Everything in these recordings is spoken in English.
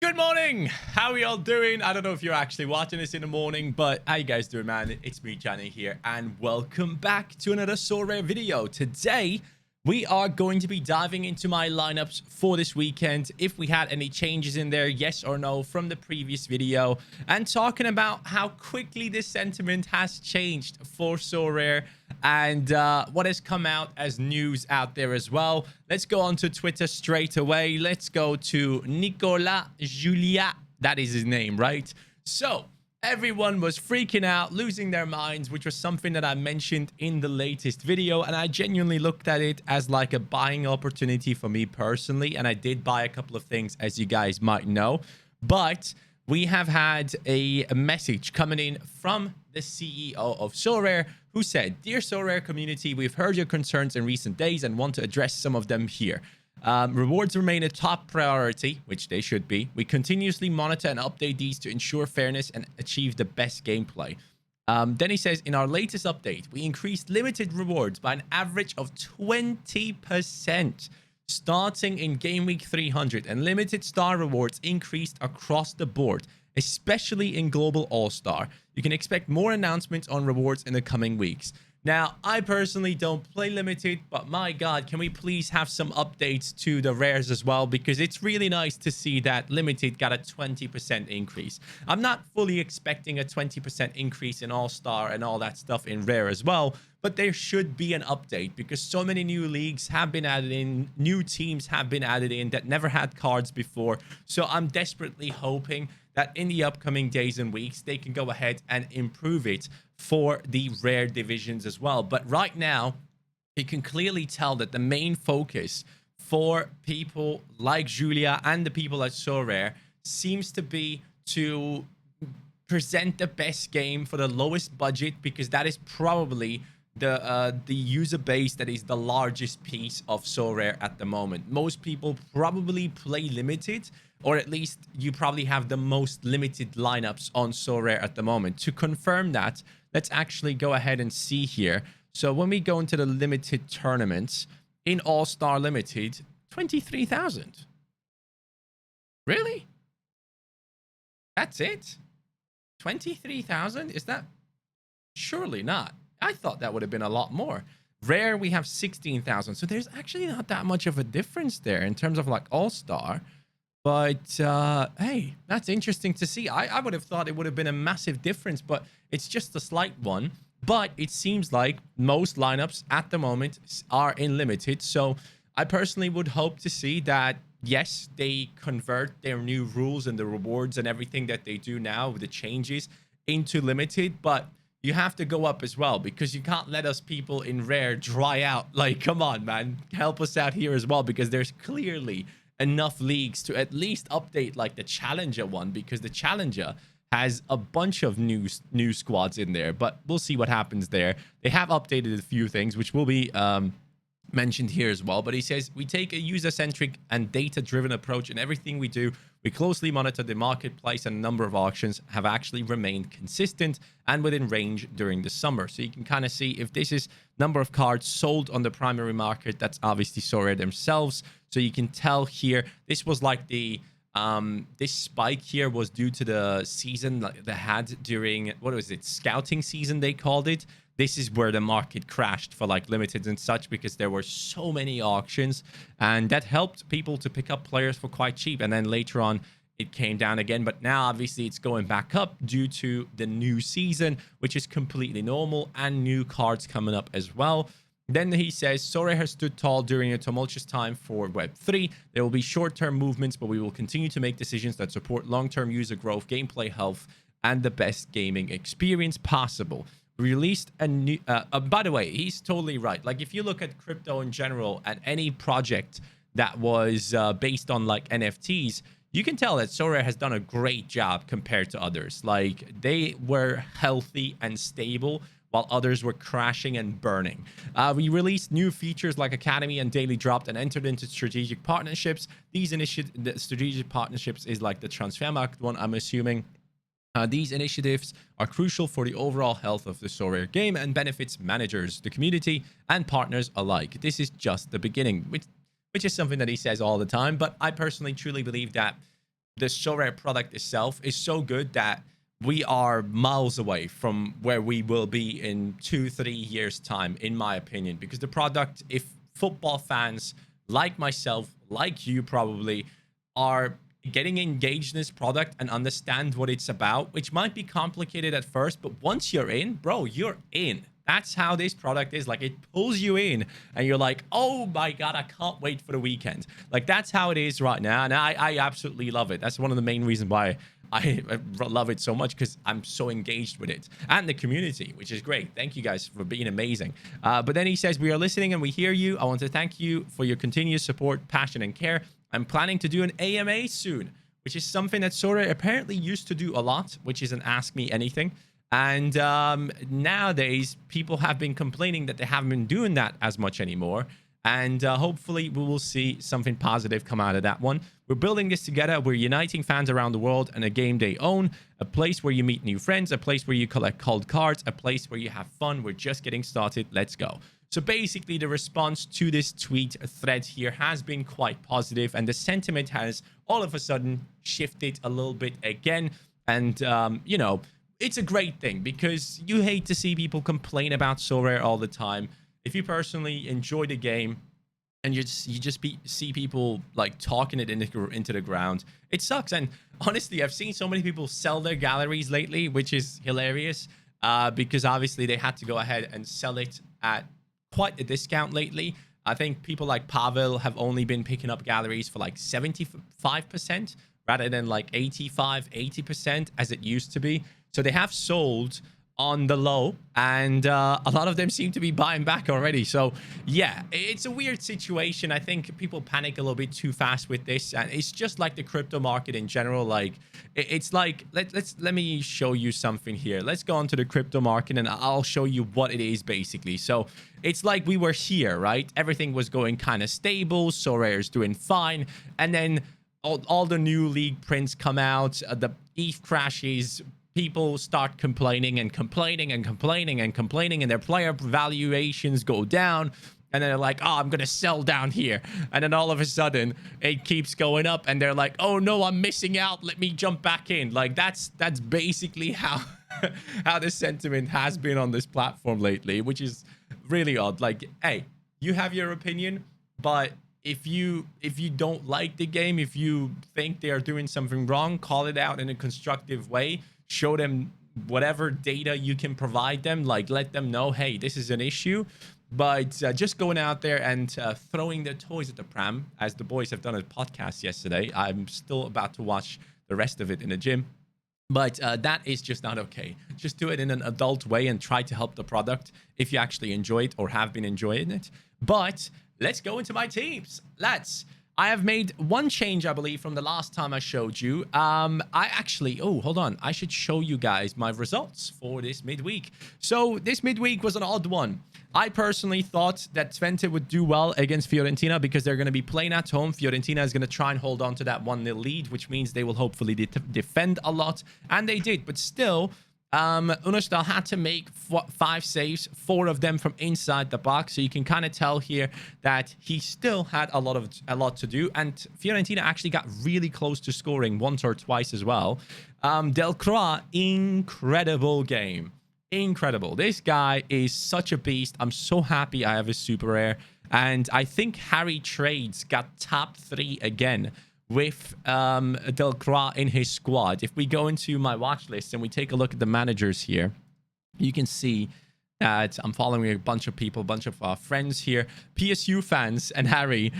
Good morning. How are y'all doing? I don't know if you're actually watching this in the morning, but how you guys doing, man? It's me, Johnny here, and welcome back to another Sorare video. Today, we are going to be diving into my lineups for this weekend, if we had any changes in there, yes or no, from the previous video, and talking about how quickly this sentiment has changed for Sorare and what has come out as news out there as well. Let's go on to Twitter straight away. Let's go to Nicolas Julia. That is his name, right? So everyone was freaking out, losing their minds, which was something that I mentioned in the latest video. And I genuinely looked at it as like a buying opportunity for me personally. And I did buy a couple of things, as you guys might know. But we have had a message coming in from the CEO of Sorare, who said, "Dear Sorare community, we've heard your concerns in recent days and want to address some of them here. Rewards remain a top priority," which they should be. "We continuously monitor and update these to ensure fairness and achieve the best gameplay." Then he says, "In our latest update, we increased limited rewards by an average of 20%. Starting in Game Week 300, and limited star rewards increased across the board, especially in Global All-Star. You can expect more announcements on rewards in the coming weeks." Now, I personally don't play limited, but my God, can we please have some updates to the rares as well? Because it's really nice to see that limited got a 20% increase. I'm not fully expecting a 20% increase in All-Star and all that stuff in rare as well, but there should be an update because so many new leagues have been added in, new teams have been added in that never had cards before. So I'm desperately hoping that in the upcoming days and weeks, they can go ahead and improve it for the rare divisions as well. But right now, you can clearly tell that the main focus for people like Julia and the people at Sorare seems to be to present the best game for the lowest budget, because that is probably the user base that is the largest piece of Sorare at the moment. Most people probably play limited, or at least you probably have the most limited lineups on Sorare at the moment. To confirm that, let's actually go ahead and see here. So when we go into the limited tournaments, in All-Star Limited, 23,000. Really? That's it? 23,000? Is that? Surely not. I thought that would have been a lot more. Rare, we have 16,000. So there's actually not that much of a difference there in terms of like All-Star. But hey, that's interesting to see. I would have thought it would have been a massive difference, but it's just a slight one. But it seems like most lineups at the moment are in limited. So I personally would hope to see that, yes, they convert their new rules and the rewards and everything that they do now with the changes into limited. But you have to go up as well, because you can't let us people in rare dry out. Like, come on, man. Help us out here as well, because there's clearly enough leagues to at least update like the Challenger one, because the Challenger has a bunch of new squads in there. But we'll see what happens there. They have updated a few things, which will be mentioned here as well. But he says, "We take a user-centric and data-driven approach in everything we do. We closely monitor the marketplace, and a number of auctions have actually remained consistent and within range during the summer." So you can kind of see if this is number of cards sold on the primary market. That's obviously Sorare themselves. So you can tell here, this was like the this spike here was due to the season that they had during, what was it, scouting season they called it. This is where the market crashed for like limited and such, because there were so many auctions, and that helped people to pick up players for quite cheap. And then later on, it came down again. But now, obviously, it's going back up due to the new season, which is completely normal, and new cards coming up as well. Then he says, "Sorare has stood tall during a tumultuous time for Web3. There will be short-term movements, but we will continue to make decisions that support long-term user growth, gameplay health, and the best gaming experience possible." Released a new by the way, he's totally right. Like, if you look at crypto in general and any project that was based on like NFTs, you can tell that Sorare has done a great job compared to others. Like, they were healthy and stable while others were crashing and burning. We released new features like Academy and Daily Dropped, and entered into strategic partnerships. These the strategic partnerships is like the Transfermarkt one, I'm assuming. These initiatives are crucial for the overall health of the Sorare game and benefits managers, the community, and partners alike. This is just the beginning, which is something that he says all the time. But I personally truly believe that the Sorare product itself is so good that we are miles away from where we will be in 2-3 years time, in my opinion, because the product, if football fans like myself, like you probably, are getting engaged in this product and understand what it's about, which might be complicated at first, but once you're in, bro, you're in. That's how this product is. Like, it pulls you in and you're like, oh my God, I can't wait for the weekend. Like, that's how it is right now. And I absolutely love it. That's one of the main reasons why I love it so much, because I'm so engaged with it and the community, which is great. Thank you guys for being amazing. But then he says, we are listening and we hear you. I want to thank you for your continuous support, passion, and care. I'm planning to do an AMA soon, which is something that Sorare apparently used to do a lot, which is an Ask Me Anything. And nowadays, people have been complaining that they haven't been doing that as much anymore. And hopefully, we will see something positive come out of that one. We're building this together. We're uniting fans around the world and a game they own, a place where you meet new friends, a place where you collect cold cards, a place where you have fun. We're just getting started. Let's go. So basically, the response to this tweet thread here has been quite positive, and the sentiment has all of a sudden shifted a little bit again. And, you know, it's a great thing, because you hate to see people complain about Sorare all the time. If you personally enjoy the game and you just see people like talking it into the ground, it sucks. And honestly, I've seen so many people sell their galleries lately, which is hilarious, because obviously they had to go ahead and sell it at quite a discount lately. I think people like Pavel have only been picking up galleries for like 75% rather than like 85-80% as it used to be. So they have sold on the low, and a lot of them seem to be buying back already. So yeah, it's a weird situation. I think people panic a little bit too fast with this, and it's just like the crypto market in general. Like, it's like, let me show you something here. Let's go onto the crypto market and I'll show you what it is basically. So it's like we were here, right? Everything was going kind of stable. Sorare is doing fine, and then all the new league prints come out. The ETH crashes. People start complaining and complaining and complaining and complaining, and their player valuations go down. And then they're like, oh, I'm going to sell down here. And then all of a sudden, it keeps going up. And they're like, oh, no, I'm missing out. Let me jump back in. Like, that's basically how, how the sentiment has been on this platform lately, which is really odd. Like, hey, you have your opinion, but if you don't like the game, if you think they are doing something wrong, call it out in a constructive way. Show them whatever data you can provide them. Like, let them know, hey, this is an issue. But just going out there and throwing their toys at the pram, as the boys have done a podcast yesterday. I'm still about to watch the rest of it in the gym. But that is just not okay. Just do it in an adult way and try to help the product if you actually enjoy it or have been enjoying it. But let's go into my teams. I have made one change, I believe, from the last time I showed you. Hold on. I should show you guys my results for this midweek. So this midweek was an odd one. I personally thought that Twente would do well against Fiorentina because they're going to be playing at home. Fiorentina is going to try and hold on to that 1-0 lead, which means they will hopefully defend a lot. And they did, but still, Unostal had to make 5 saves, 4 of them from inside the box. So you can kind of tell here that he still had a lot to do. And Fiorentina actually got really close to scoring once or twice as well. Delcroix, incredible game. Incredible. This guy is such a beast. I'm so happy I have a super rare. And I think Harry Trades got top 3 again with Delcroix in his squad. If we go into my watch list and we take a look at the managers here, you can see that I'm following a bunch of people, a bunch of friends here. PSU fans and Harry,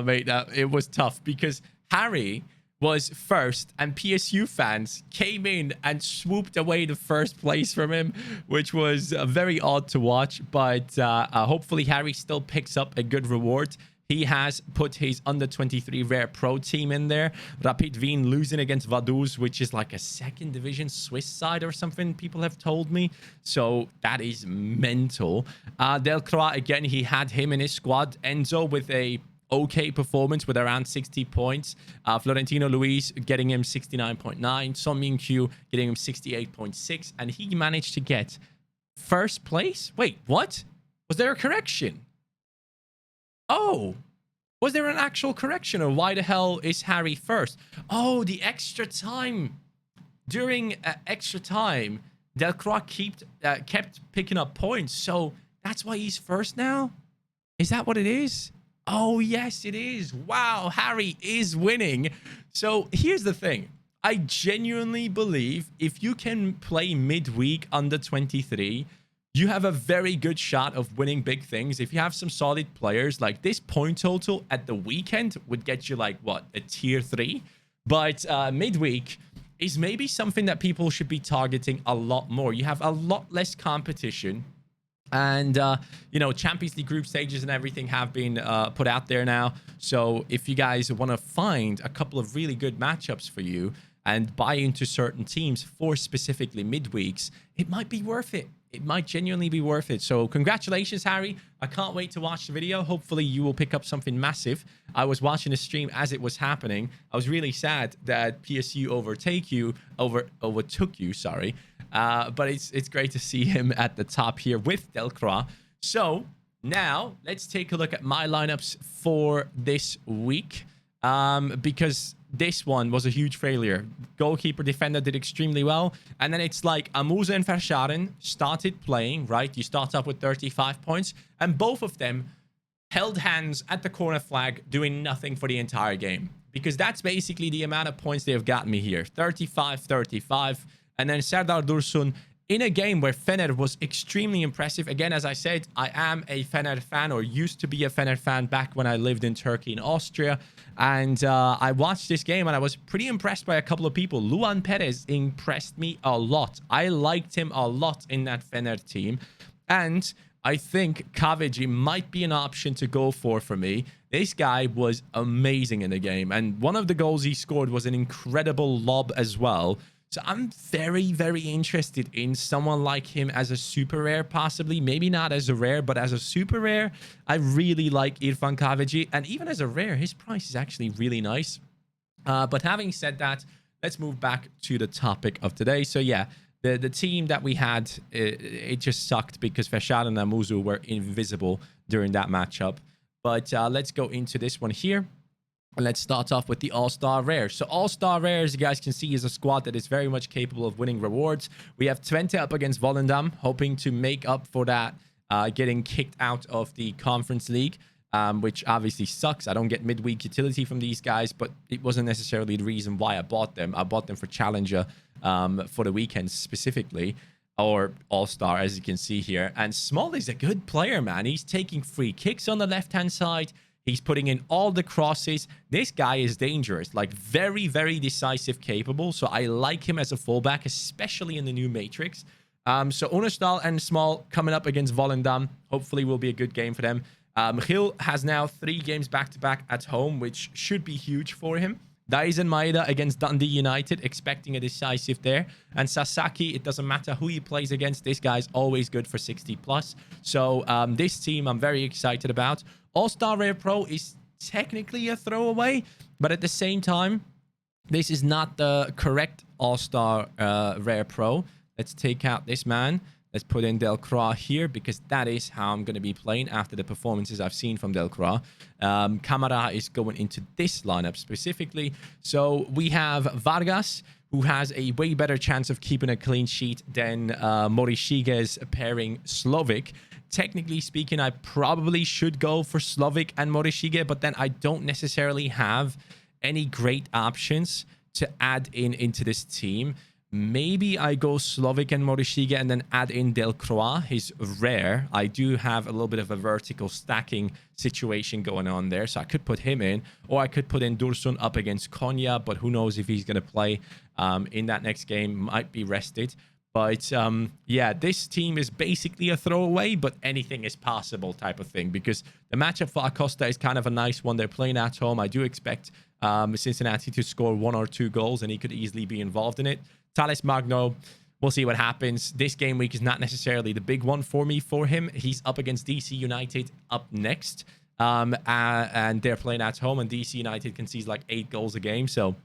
mate, it was tough because Harry was first and PSU fans came in and swooped away the first place from him, which was very odd to watch. But hopefully Harry still picks up a good reward. He has put his under-23 rare pro team in there. Rapid Wien losing against Vaduz, which is like a 2nd division Swiss side or something, people have told me. So that is mental. Delcroix, again, he had him in his squad. Enzo with a okay performance with around 60 points. Florentino Luis getting him 69.9. Son Min-kyu getting him 68.6. And he managed to get first place. Wait, what? Was there a correction? Oh, Was there an actual correction, or why the hell is Harry first? Oh, the extra time. During extra time, Delcroix kept picking up points. So that's why he's first now? Is that what it is? Oh, yes, it is. Wow, Harry is winning. So here's the thing. I genuinely believe if you can play midweek under 23, you have a very good shot of winning big things. If you have some solid players, like this point total at the weekend would get you like, what, a tier 3? But midweek is maybe something that people should be targeting a lot more. You have a lot less competition. And, you know, Champions League group stages and everything have been put out there now. So if you guys want to find a couple of really good matchups for you and buy into certain teams for specifically midweeks, it might be worth it. It might genuinely be worth it. So congratulations, Harry. I can't wait to watch the video. Hopefully you will pick up something massive. I was watching the stream as it was happening. I was really sad that PSU overtook you, sorry. But it's great to see him at the top here with Delcroix. So now let's take a look at my lineups for this week, because this one was a huge failure. Goalkeeper, defender did extremely well. And then it's like Amusa and Verscharen started playing, right? You start up with 35 points. And both of them held hands at the corner flag, doing nothing for the entire game. Because that's basically the amount of points they have gotten me here. 35, 35. And then Serdar Dursun in a game where Fener was extremely impressive. Again, as I said, I am a Fener fan, or used to be a Fener fan back when I lived in Turkey and Austria. And I watched this game and I was pretty impressed by a couple of people. Luan Perez impressed me a lot. I liked him a lot in that Fener team. And I think Kaveci might be an option to go for me. This guy was amazing in the game. And one of the goals he scored was an incredible lob as well. So I'm very, very interested in someone like him as a super rare, possibly. Maybe not as a rare, but as a super rare. I really like Irfan Kaveci. And even as a rare, his price is actually really nice. But having said that, let's move back to the topic of today. So yeah, the team that we had, it just sucked because Verscharen and Amuzu were invisible during that matchup. But let's go into this one here. And let's start off with the All-Star Rare. So All-Star Rare, as you guys can see, is a squad that is very much capable of winning rewards. We have Twente up against Volendam, hoping to make up for that, getting kicked out of the Conference League, which obviously sucks. I don't get midweek utility from these guys, but it wasn't necessarily the reason why I bought them. I bought them for Challenger for the weekends specifically, or All-Star, as you can see here. And Small is a good player, man. He's taking free kicks on the left-hand side. He's putting in all the crosses. This guy is dangerous, like very, very decisive, capable. So I like him as a fullback, especially in the new Matrix. So Unestal and Small coming up against Volendam. Hopefully will be a good game for them. Gil has now 3 games back-to-back at home, which should be huge for him. Daisen Maeda against Dundee United, expecting a decisive there. And Sasaki, it doesn't matter who he plays against. This guy's always good for 60+. So this team I'm very excited about. All-Star Rare Pro is technically a throwaway, but at the same time, this is not the correct All-Star Rare Pro. Let's take out this man. Let's put in Delcroix here, because that is how I'm going to be playing after the performances I've seen from Delcroix. Camara is going into this lineup specifically. So we have Vargas, who has a way better chance of keeping a clean sheet than Morishige's pairing Slovik. Technically speaking, I probably should go for Slovik and Morishige, but then I don't necessarily have any great options to add into this team. Maybe I go Slovik and Morishige and then add in Delcroix, his rare. I do have a little bit of a vertical stacking situation going on there, so I could put him in, or I could put in Dursun up against Konya, but who knows if he's going to play in that next game. Might be rested. But yeah, this team is basically a throwaway, but anything is possible type of thing, because the matchup for Acosta is kind of a nice one. They're playing at home. I do expect Cincinnati to score 1 or 2 goals, and he could easily be involved in it. Thales Magno, we'll see what happens. This game week is not necessarily the big one for him. He's up against DC United up next, and they're playing at home, and DC United concedes like 8 goals a game, so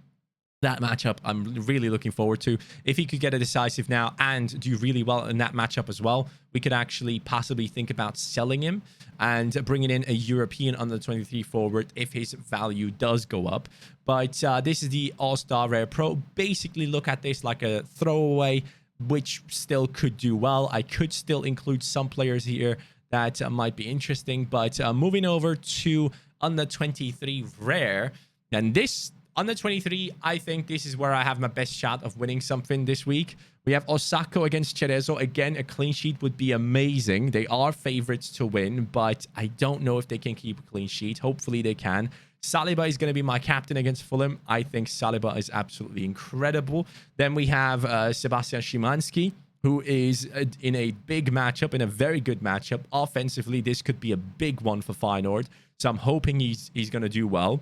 That matchup I'm really looking forward to. If he could get a decisive now and do really well in that matchup as well, we could actually possibly think about selling him and bringing in a European under 23 forward if his value does go up. But this is the All-Star Rare Pro. Basically look at this like a throwaway, which still could do well. I could still include some players here that might be interesting. But moving over to under 23 Rare, and this under 23, I think this is where I have my best shot of winning something this week. We have Osako against Cerezo. Again, a clean sheet would be amazing. They are favorites to win, but I don't know if they can keep a clean sheet. Hopefully they can. Saliba is going to be my captain against Fulham. I think Saliba is absolutely incredible. Then we have Sebastian Szymanski, who is in a big matchup, in a very good matchup. Offensively, this could be a big one for Feyenoord. So I'm hoping he's going to do well.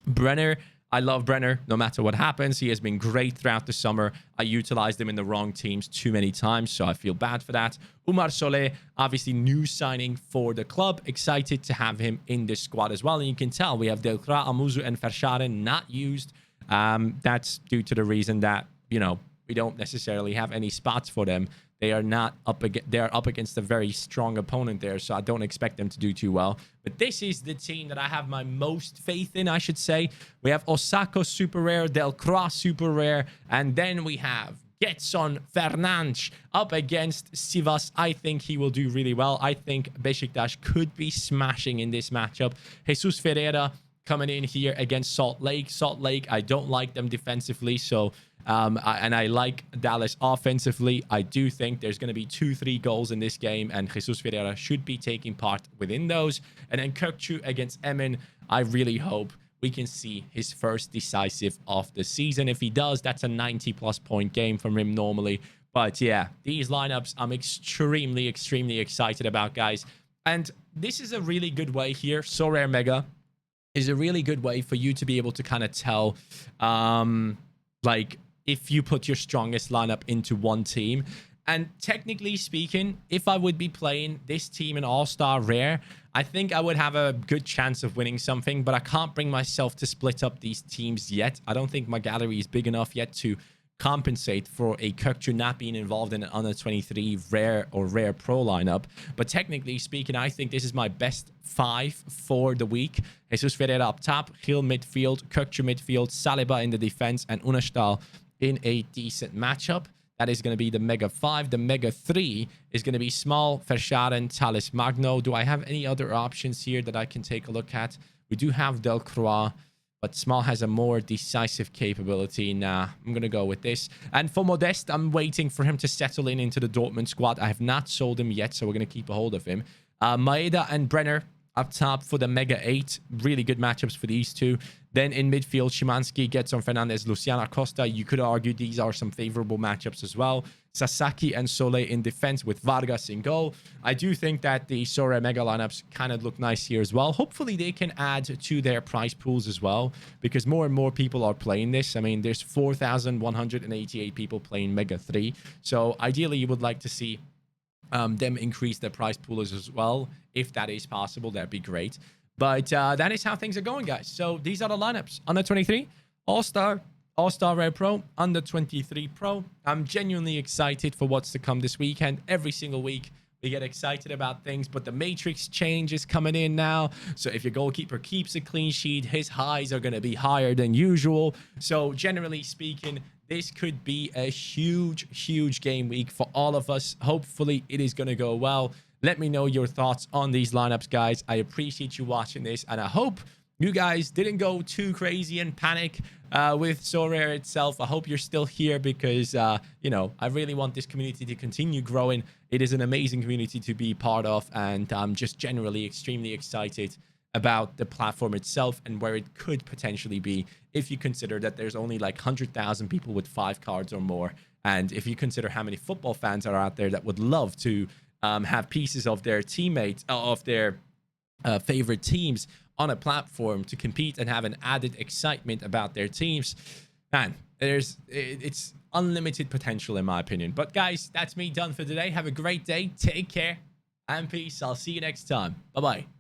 Brenner, I love Brenner no matter what happens. He has been great throughout the summer. I utilized him in the wrong teams too many times, so I feel bad for that. Umar Soleh, obviously new signing for the club. Excited to have him in this squad as well. And you can tell we have Delcra, Amuzu, and Verscharen not used. That's due to the reason that, you know, we don't necessarily have any spots for them. They are not up against, they're up against a very strong opponent there, so I don't expect them to do too well. But this is the team that I have my most faith in, I should say. We have Osako super rare, Delcroix super rare, and then we have Getson Fernandes up against Sivas. I think he will do really well. I think Beşiktaş could be smashing in this matchup. Jesus Ferreira coming in here against Salt Lake. Salt Lake, I don't like them defensively, so and I like Dallas offensively. I do think there's going to be 2-3 goals in this game, and Jesus Ferreira should be taking part within those. And then Kökçü against Emin, I really hope we can see his first decisive of the season. If he does, that's a 90+ point game from him normally. But yeah, these lineups I'm extremely excited about, guys. And this is a really good way here. Sorare Mega is a really good way for you to be able to kind of tell, like, if you put your strongest lineup into one team. And technically speaking, if I would be playing this team in All-Star Rare, I think I would have a good chance of winning something, but I can't bring myself to split up these teams yet. I don't think my gallery is big enough yet to compensate for a Kökçü not being involved in an under 23 rare or rare pro lineup. But technically speaking, I think this is my best 5 for the week. Jesus Ferreira up top, Gil midfield, Kökçü midfield, Saliba in the defense, and Unastal in a decent matchup. That is going to be the Mega 5. The Mega 3 is going to be Small, Verscharen, Thales Magno. Do I have any other options here that I can take a look at? We do have Delcroix, but Small has a more decisive capability. Nah, I'm going to go with this. And for Modeste, I'm waiting for him to settle in into the Dortmund squad. I have not sold him yet, so we're going to keep a hold of him. Maeda and Brenner up top for the Mega 8. Really good matchups for these two. Then in midfield, Szymanski, Getson Fernandes, Luciano Costa. You could argue these are some favorable matchups as well. Sasaki and Solé in defense with Vargas in goal. I do think that the Sorare Mega lineups kind of look nice here as well. Hopefully they can add to their prize pools as well, because more and more people are playing this. I mean, there's 4,188 people playing Mega 3. So ideally, you would like to see them increase their prize poolers as well. If that is possible, that'd be great. But that is how things are going, guys. So these are the lineups. Under 23, All-Star, All-Star Rare Pro, Under 23 Pro. I'm genuinely excited for what's to come this weekend. Every single week, we get excited about things, but the Matrix change is coming in now. So if your goalkeeper keeps a clean sheet, his highs are going to be higher than usual. So generally speaking, this could be a huge game week for all of us. Hopefully, it is going to go well. Let me know your thoughts on these lineups, guys. I appreciate you watching this, and I hope you guys didn't go too crazy and panic with Sorare itself. I hope you're still here because, you know, I really want this community to continue growing. It is an amazing community to be part of, and I'm just generally extremely excited about the platform itself and where it could potentially be if you consider that there's only like 100,000 people with 5 cards or more. And if you consider how many football fans are out there that would love to have pieces of their teammates, of their favorite teams on a platform to compete and have an added excitement about their teams, man, it's unlimited potential in my opinion. But guys, that's me done for today. Have a great day. Take care and peace. I'll see you next time. Bye-bye.